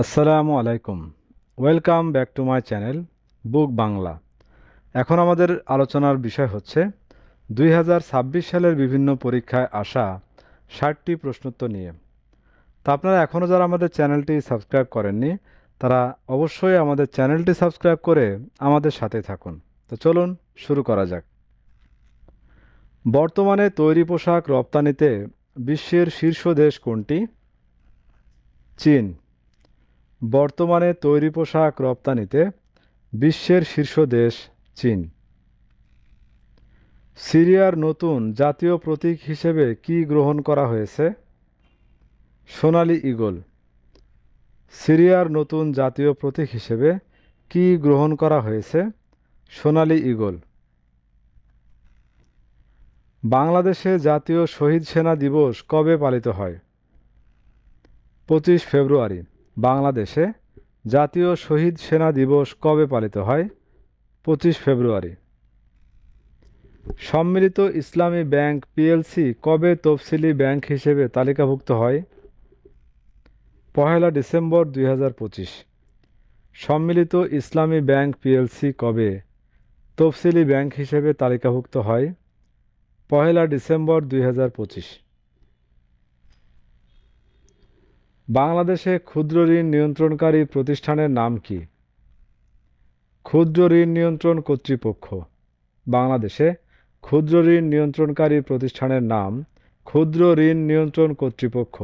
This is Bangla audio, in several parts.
আসসালামু আলাইকুম। Welcome back to my channel book Bangla. এখন আমাদের আলোচনার বিষয় হচ্ছে 2026 সালের বিভিন্ন পরীক্ষায় আসা 60টি প্রশ্নোত্তর নিয়ে। তা আপনারা এখনও যারা আমাদের চ্যানেলটি সাবস্ক্রাইব করেননি তারা অবশ্যই আমাদের চ্যানেলটি সাবস্ক্রাইব করে আমাদের সাথে থাকুন। তো চলুন শুরু করা যাক। বর্তমানে তৈরি পোশাক রপ্তানিতে বিশ্বের শীর্ষ দেশ কোনটি? চীন। বর্তমানে তৈরি পোশাক রপ্তানিতে বিশ্বের শীর্ষ দেশ চীন। সিরিয়ার নতুন জাতীয় প্রতীক হিসেবে কি গ্রহণ করা হয়েছে? সোনালী ঈগল। সিরিয়ার নতুন জাতীয় প্রতীক হিসেবে কি গ্রহণ করা হয়েছে? সোনালী ঈগল। বাংলাদেশে জাতীয় শহীদ সেনা দিবস কবে পালিত হয়? 25 ফেব্রুয়ারি। বাংলাদেশে জাতীয় শহীদ সেনা দিবস কবে পালিত হয়? 25 ফেব্রুয়ারি। সম্মিলিত ইসলামী ব্যাংক পিএলসি কবে তফসিলি ব্যাংক হিসেবে তালিকাভুক্ত হয়? 1 ডিসেম্বর 2025। সম্মিলিত ইসলামী ব্যাংক পিএলসি কবে তফসিলি ব্যাংক হিসেবে তালিকাভুক্ত হয়? 1 ডিসেম্বর 2025। বাংলাদেশে ক্ষুদ্র ঋণ নিয়ন্ত্রণকারী প্রতিষ্ঠানের নাম কি? ক্ষুদ্র ঋণ নিয়ন্ত্রণ কর্তৃপক্ষ। বাংলাদেশে ক্ষুদ্র ঋণ নিয়ন্ত্রণকারী প্রতিষ্ঠানের নাম ক্ষুদ্র ঋণ নিয়ন্ত্রণ কর্তৃপক্ষ।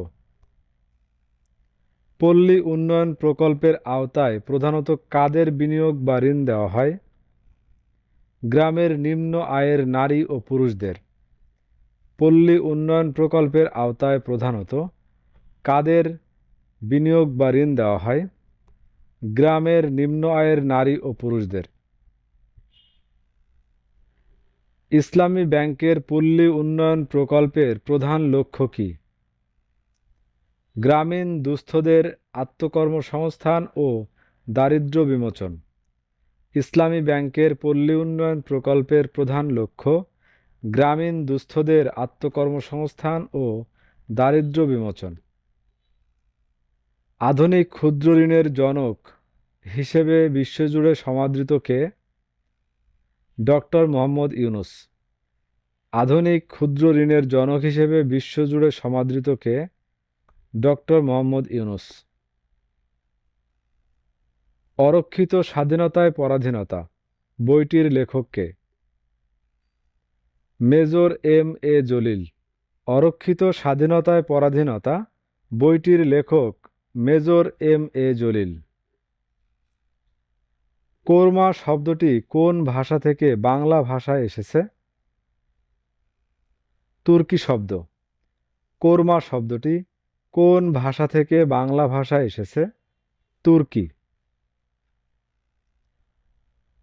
পল্লী উন্নয়ন প্রকল্পের আওতায় প্রধানত কাদের বিনিয়োগ বা ঋণ দেওয়া হয়? গ্রামের নিম্ন আয়ের নারী ও পুরুষদের। পল্লী উন্নয়ন প্রকল্পের আওতায় প্রধানত কাদের বিনিয়োগ বা ঋণ দেওয়া হয়? গ্রামের নিম্ন আয়ের নারী ও পুরুষদের। ইসলামী ব্যাংকের পল্লী উন্নয়ন প্রকল্পের প্রধান লক্ষ্য কী? গ্রামীণ দুস্থদের আত্মকর্মসংস্থান ও দারিদ্র্য বিমোচন। ইসলামী ব্যাংকের পল্লী উন্নয়ন প্রকল্পের প্রধান লক্ষ্য গ্রামীণ দুস্থদের আত্মকর্মসংস্থান ও দারিদ্র্য বিমোচন। আধুনিক ক্ষুদ্র ঋণের জনক হিসেবে বিশ্বজুড়ে সমাদৃত কে? ডক্টর মোহাম্মদ ইউনুস। আধুনিক ক্ষুদ্র ঋণের জনক হিসেবে বিশ্বজুড়ে সমাদৃত কে? ডক্টর মোহাম্মদ ইউনুস। অরক্ষিত স্বাধীনতায় পরাধীনতা বইটির লেখক কে? Major M A Jalil. অরক্ষিত স্বাধীনতায় পরাধীনতা বইটির লেখক major M A Jalil. Korma শব্দটি কোন ভাষা থেকে বাংলা ভাষায় এসেছে? তুর্কি শব্দ। কোরমা শব্দটি কোন ভাষা থেকে বাংলা ভাষায় এসেছে? তুর্কি।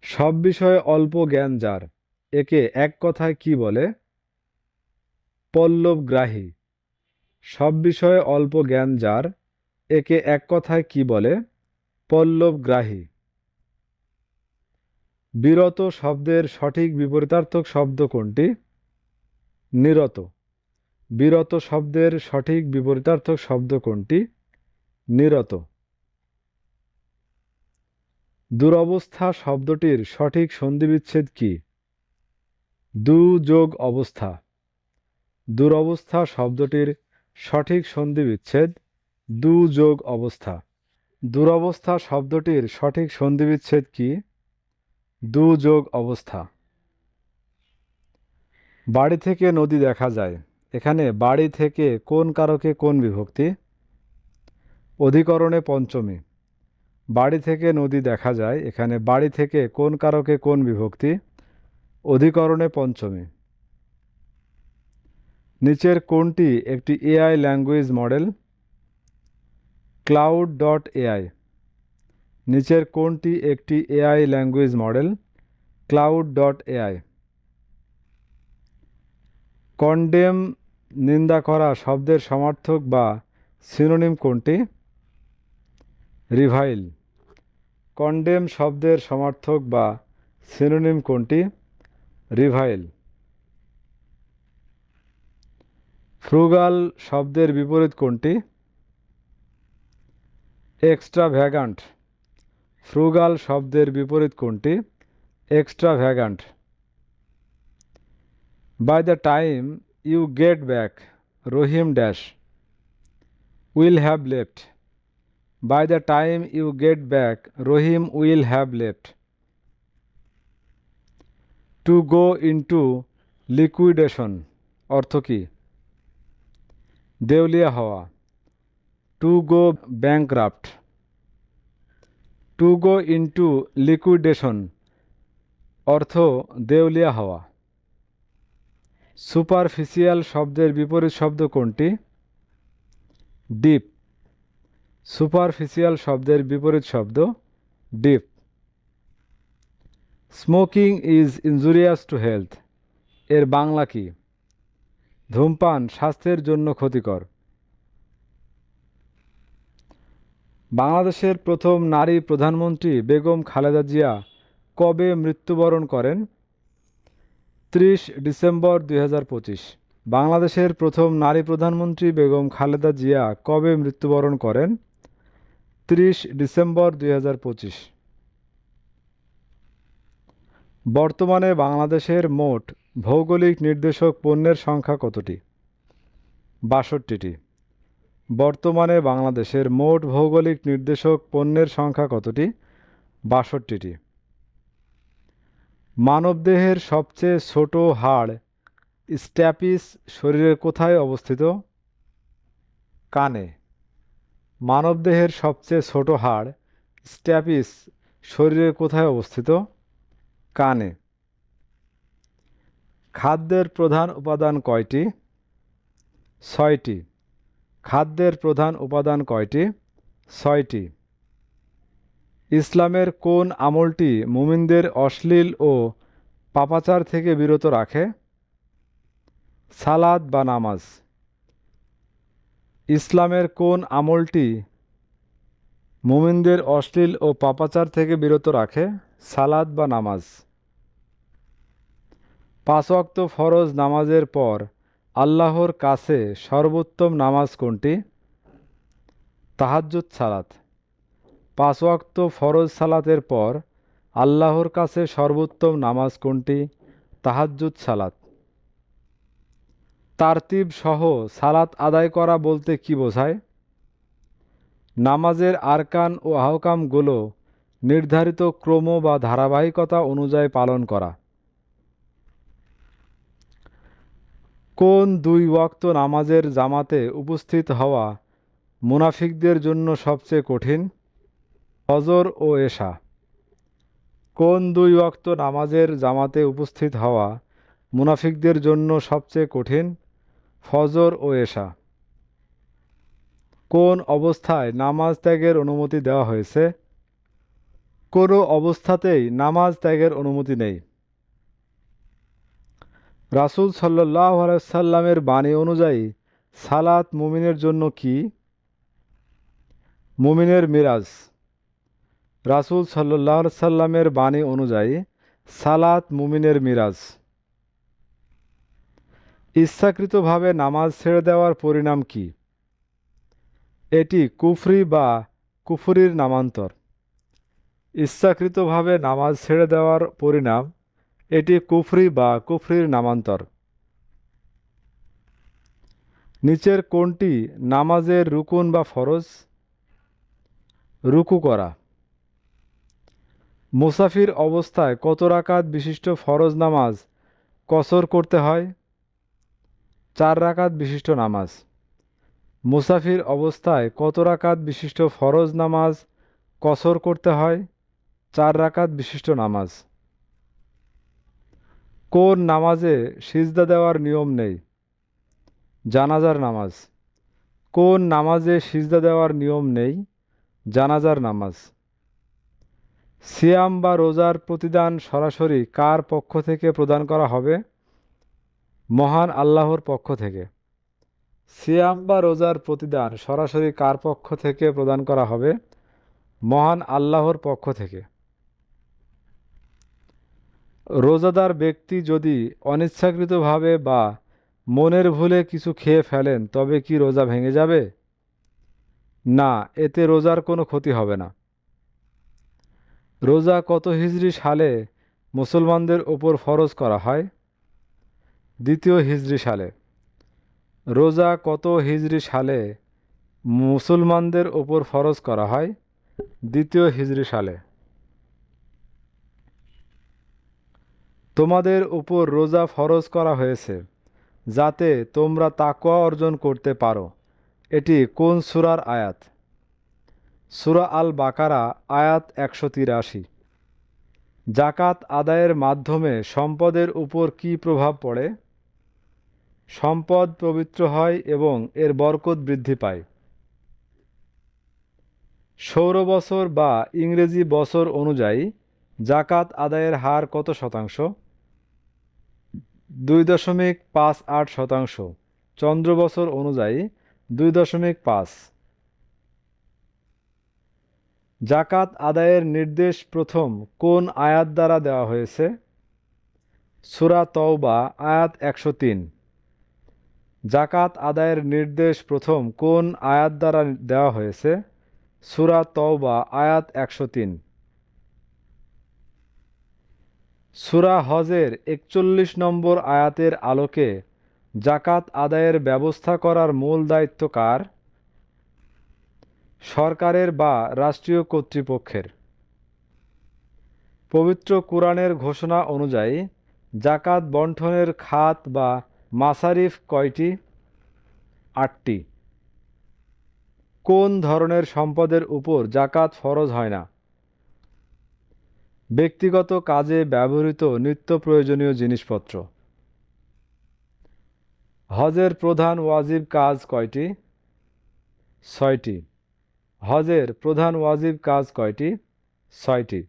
সব বিষয়ে অল্প জ্ঞান যার, একে এক কথায় কি বলে? পল্লবগ্রাহী। সব বিষয়ে অল্প জ্ঞান যার, একে এক কথায় কি বলে? পল্লবগ্রাহী। বিরত শব্দের সঠিক বিপরীতার্থক শব্দ কোনটি? নিরত। বিরত শব্দের সঠিক বিপরীতার্থক শব্দ কোনটি? নিরত। দুরবস্থা শব্দটির সঠিক সন্ধিবিচ্ছেদ কি? দুযোগ অবস্থা। দুরবস্থা শব্দটির সঠিক সন্ধিবিচ্ছেদ দুযোগ অবস্থা। দুরবস্থা শব্দটির সঠিক সন্ধিবিচ্ছেদ কি? দুযোগ অবস্থা। বাড়ি থেকে নদী দেখা যায়, এখানে বাড়ি থেকে কোন কারকে কোন বিভক্তি? অধিকরণে পঞ্চমী। বাড়ি থেকে নদী দেখা যায়, এখানে বাড়ি থেকে কোন কারকে কোন বিভক্তি? অধিকরণে পঞ্চমী। নিচের কোনটি একটি এআই ল্যাঙ্গুয়েজ মডেল? Claude.ai। নিচের কোনটি একটি AI language model? Claude.ai। Condemn নিন্দা করা শব্দের সমার্থক বা সিনোনিম কোনটি? রিভাইল। কন্ডেম শব্দের সমার্থক বা সিনোনিম কোনটি? রিভাইল। ফ্রুগাল শব্দের বিপরীত কোনটি? এক্সট্রাভ্যাগান্ট। ফ্রুগাল শব্দের বিপরীত কোনটি? Extravagant. By the time you get back Rahim dash will have left. By the time you get back Rahim will have left. To go into liquidation অর্থ কী? দেউলিয়া হওয়া। To go bankrupt. To go into liquidation অর্থ দেউলিয়া হওয়া। সুপারফিশিয়াল শব্দের বিপরীত শব্দ কোনটি? ডিপ। সুপারফিশিয়াল শব্দের বিপরীত শব্দ deep. Smoking is injurious to health এর বাংলা কি? ধূমপান স্বাস্থ্যের জন্য ক্ষতিকর। বাংলাদেশের প্রথম নারী প্রধানমন্ত্রী বেগম খালেদা জিয়া কবে মৃত্যুবরণ করেন? 30 ডিসেম্বর 2025। বাংলাদেশের প্রথম নারী প্রধানমন্ত্রী বেগম খালেদা জিয়া কবে মৃত্যুবরণ করেন? 30 ডিসেম্বর 2025। বর্তমানে বাংলাদেশের মোট ভৌগোলিক নির্দেশক পণ্যের সংখ্যা কতটি? 62টি। বর্তমানে বাংলাদেশের মোট ভৌগোলিক নির্দেশক পণ্যের সংখ্যা কতটি? 62টি। মানবদেহের সবচেয়ে ছোট হাড় স্ট্যাপিস শরীরের কোথায় অবস্থিত? কানে। মানবদেহের সবচেয়ে ছোট হাড় স্ট্যাপিস শরীরের কোথায় অবস্থিত? কানে। খাদ্যের প্রধান উপাদান কয়টি? 6টি। খাদ্যের প্রধান উপাদান কয়টি? 6টি। ইসলামের কোন আমলটি মুমিনদের অশ্লীল ও পাপাচার থেকে বিরত রাখে? সালাত বা নামাজ। ইসলামের কোন আমলটি মুমিনদের অশ্লীল ও পাপাচার থেকে বিরত রাখে? সালাত বা নামাজ। 5 ওয়াক্ত ফরজ নামাজের পর আল্লাহর কাছে সর্বোত্তম নামাজ কোনটি? তাহাজ্জুদ সালাত। 5 ওয়াক্ত ফরজ সালাতের পর আল্লাহর কাছে সর্বোত্তম নামাজ কোনটি? তাহাজ্জুদ সালাত। তারতিব সহ সালাত আদায় করা বলতে কি বোঝায়? নামাজের আরকান ও আহকামগুলো নির্ধারিত ক্রম বা ধারাবাহিকতা অনুযায়ী পালন করা। কোন 2 ওয়াক্ত নামাজের জামাতে উপস্থিত হওয়া মুনাফিকদের জন্য সবচেয়ে কঠিন? ফজর ও এশা। কোন 2 ওয়াক্ত নামাজের জামাতে উপস্থিত হওয়া মুনাফিকদের জন্য সবচেয়ে কঠিন? ফজর ও এশা। কোন অবস্থায় নামাজ ত্যাগের অনুমতি দেওয়া হয়েছে? কোনো অবস্থাতেই নামাজ ত্যাগের অনুমতি নেই। রাসূল সাল্লাল্লাহু আলাইহি ওয়াসাল্লামের বাণী অনুযায়ী সালাত মুমিনের জন্য কি? মুমিনের মিরাজ। রাসূল সাল্লাল্লাহু আলাইহি ওয়াসাল্লামের বাণী অনুযায়ী সালাত মুমিনের মিরাজ। ইচ্ছাকৃতভাবে নামাজ ছেড়ে দেওয়ার পরিণাম কি? এটি কুফরি বা কুফরির নামান্তর। ইচ্ছাকৃতভাবে নামাজ ছেড়ে দেওয়ার পরিণাম এটি কুফরি বা কুফরির নামান্তর। নিচের কোনটি নামাজের রুকুন বা ফরজ? রুকু করা। মুসাফির অবস্থায় কত রাকাত বিশিষ্ট ফরজ নামাজ কসর করতে হয়? 4 রাকাত বিশিষ্ট নামাজ। মুসাফির অবস্থায় কত রাকাত বিশিষ্ট ফরজ নামাজ কসর করতে হয়? 4 রাকাত বিশিষ্ট নামাজ। কোন নামাজে সিজদা দেওয়ার নিয়ম নেই? জানাজার নামাজ। কোন নামাজে সিজদা দেওয়ার নিয়ম নেই? জানাজার নামাজ। সিয়াম বা রোজার প্রতিদান সরাসরি কার পক্ষ থেকে প্রদান করা হবে? মহান আল্লাহর পক্ষ থেকে। সিয়াম বা রোজার প্রতিদান সরাসরি কার পক্ষ থেকে প্রদান করা হবে? মহান আল্লাহর পক্ষ থেকে। রোজাদার ব্যক্তি যদি অনিচ্ছাকৃতভাবে বা মনের ভুলে কিছু খেয়ে ফেলেন তবে কি রোজা ভেঙে যাবে? না, এতে রোজার কোনো ক্ষতি হবে না। রোজা কত হিজরি সালে মুসলমানদের ওপর ফরজ করা হয়? দ্বিতীয় হিজরি সালে। রোজা কত হিজরি সালে মুসলমানদের ওপর ফরজ করা হয়? দ্বিতীয় হিজরি সালে। তোমাদের উপর রোজা ফরজ করা হয়েছে যাতে তোমরা তাকওয়া অর্জন করতে পারো। এটি কোন সূরার আয়াত? সূরা আল বাকারা আয়াত 183। জাকাত আদায়ের মাধ্যমে সম্পদের উপর কী প্রভাব পড়ে? সম্পদ পবিত্র হয় এবং এর বরকত বৃদ্ধি পায়। সৌর বছর বা ইংরেজি বছর অনুযায়ী জাকাত আদায়ের হার কত শতাংশ? 2.58%। চন্দ্র বছর অনুযায়ী 2.5। জাকাত আদায়ের নির্দেশ প্রথম কোন আয়াত দ্বারা দেওয়া হয়েছে? সূরা তওবা আয়াত 103। জাকাত আদায়ের নির্দেশ প্রথম কোন আয়াত দ্বারা দেওয়া হয়েছে? সূরা তওবা আয়াত 103। সূরা হজের 41 নম্বর আয়াতের আলোকে জাকাত আদায়ের ব্যবস্থা করার মূল দায়িত্ব কার? সরকারের বা রাষ্ট্রীয় কর্তৃপক্ষের। পবিত্র কুরআনের ঘোষণা অনুযায়ী জাকাত বণ্টনের খাত বা মাসারিফ কয়টি? 8টি। কোন ধরনের সম্পদের উপর জাকাত ফরজ হয় না? ব্যক্তিগত কাজে ব্যবহৃত নিত্য প্রয়োজনীয় জিনিসপত্র। হজের প্রধান ওয়াজিব কাজ কয়টি? 6টি। হজের প্রধান ওয়াজিব কাজ কয়টি? 6টি।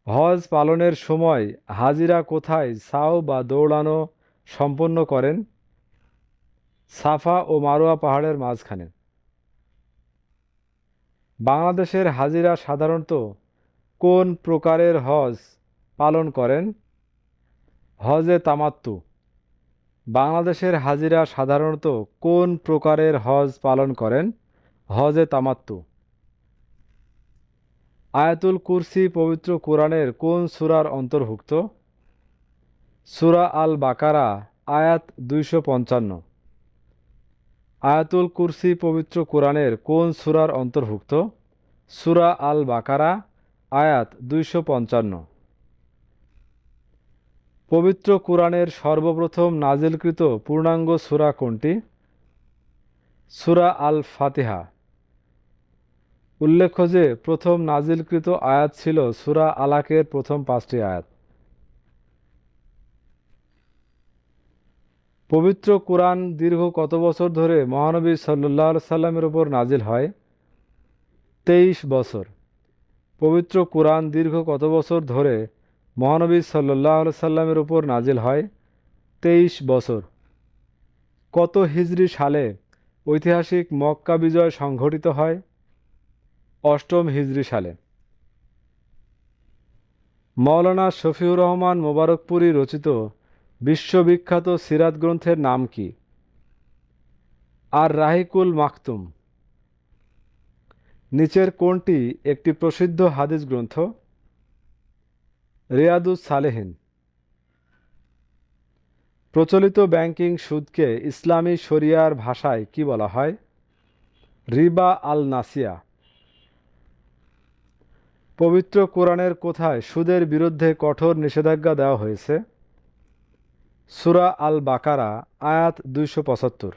হজ পালনের সময় হাজিরা কোথায় সাও বা দৌড়ানো সম্পন্ন করেন? সাফা ও মারোয়া পাহাড়ের মাঝখানে। বাংলাদেশের হাজিরা সাধারণত কোন প্রকারের হজ পালন করেন? হজে তামাত্তু। বাংলাদেশের হাজিরা সাধারণত কোন প্রকারের হজ পালন করেন? হজে তামাত্তু। আয়াতুল কুরসি পবিত্র কোরআনের কোন সূরার অন্তর্ভুক্ত? সূরা আল বাকারা আয়াত 255। আয়াতুল কুরসি পবিত্র কোরআনের কোন সূরার অন্তর্ভুক্ত? সূরা আল বাকারা আয়াত 255। পবিত্র কোরআনের সর্বপ্রথম নাজিলকৃত পূর্ণাঙ্গ সূরা কোনটি? সূরা আল ফাতিহা। উল্লেখ্য যে প্রথম নাজিলকৃত আয়াত ছিল সূরা আলাকের প্রথম 5টি আয়াত। পবিত্র কোরআন দীর্ঘ কত বছর ধরে মহানবী সাল্লাল্লাহু আলাইহি সাল্লামের উপর নাজিল হয়? 23 বছর। পবিত্র কোরআন দীর্ঘ কত বছর ধরে মহানবী সাল্লাল্লাহু আলাইহি সাল্লামের উপর নাজিল হয়? 23 বছর। কত হিজরি সালে ঐতিহাসিক মক্কা বিজয় সংঘটিত হয়? 8ম হিজরি সালে। মাওলানা শফিউর রহমান মোবারকপুরী রচিত বিশ্ববিখ্যাত সিরাত গ্রন্থের নাম কি? আর রাহিকুল মাকতুম। নিচের কোনটি একটি প্রসিদ্ধ হাদিস গ্রন্থ? রিয়াদুস সালেহিন। প্রচলিত ব্যাংকিং সুদকে ইসলামী শরিয়ার ভাষায় কি বলা হয়? রিবা আল নাসিয়া। পবিত্র কোরআনের কোথায় সুদের বিরুদ্ধে কঠোর নিষেধাজ্ঞা দেওয়া হয়েছে? সূরা আল বাকারা আয়াত 275।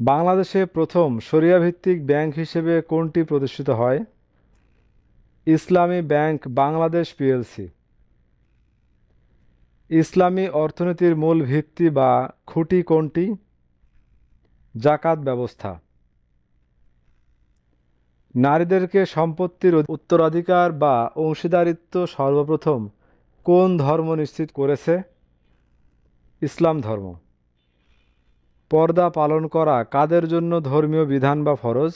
বাংলাদেশে প্রথম শরিয়াভিত্তিক ব্যাংক হিসেবে কোনটি প্রতিষ্ঠিত হয়? ইসলামী ব্যাংক বাংলাদেশ পিএলসি। ইসলামী অর্থনীতির মূল ভিত্তি বা খুঁটি কোনটি? জাকাত ব্যবস্থা। নারীদেরকে সম্পত্তির উত্তরাধিকার বা অংশীদারিত্ব সর্বপ্রথম কোন ধর্ম নিশ্চিত করেছে? ইসলাম ধর্ম। পর্দা পালন করা কাদের জন্য ধর্মীয় বিধান বা ফরজ?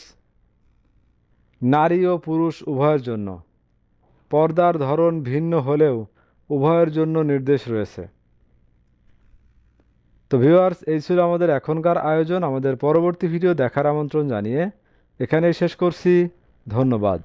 নারী ও পুরুষ উভয়ের জন্য। পর্দার ধরন ভিন্ন হলেও উভয়ের জন্য নির্দেশ রয়েছে। তো ভিউয়ার্স, এই ছিল আমাদের এখনকার আয়োজন। আমাদের পরবর্তী ভিডিও দেখার আমন্ত্রণ জানিয়ে এখানেই শেষ করছি। ধন্যবাদ।